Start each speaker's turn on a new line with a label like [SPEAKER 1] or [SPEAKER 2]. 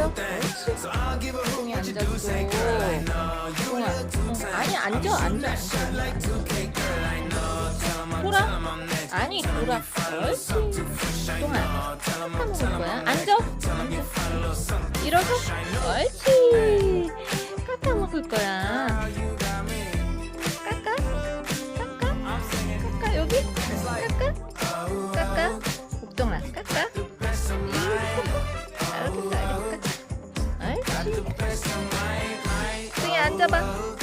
[SPEAKER 1] 앉아. 똥이 앉아줘. 똥아. 아니 앉아. 돌아. 아니 돌아. 옳지. 똥아. 까까 먹을 거야. 앉아. 일어서. 옳지. 까까 먹을 거야. 까까. 까까 여기. 까까. 복동아. 까까. 알았어. 옳지. 등에 앉아봐.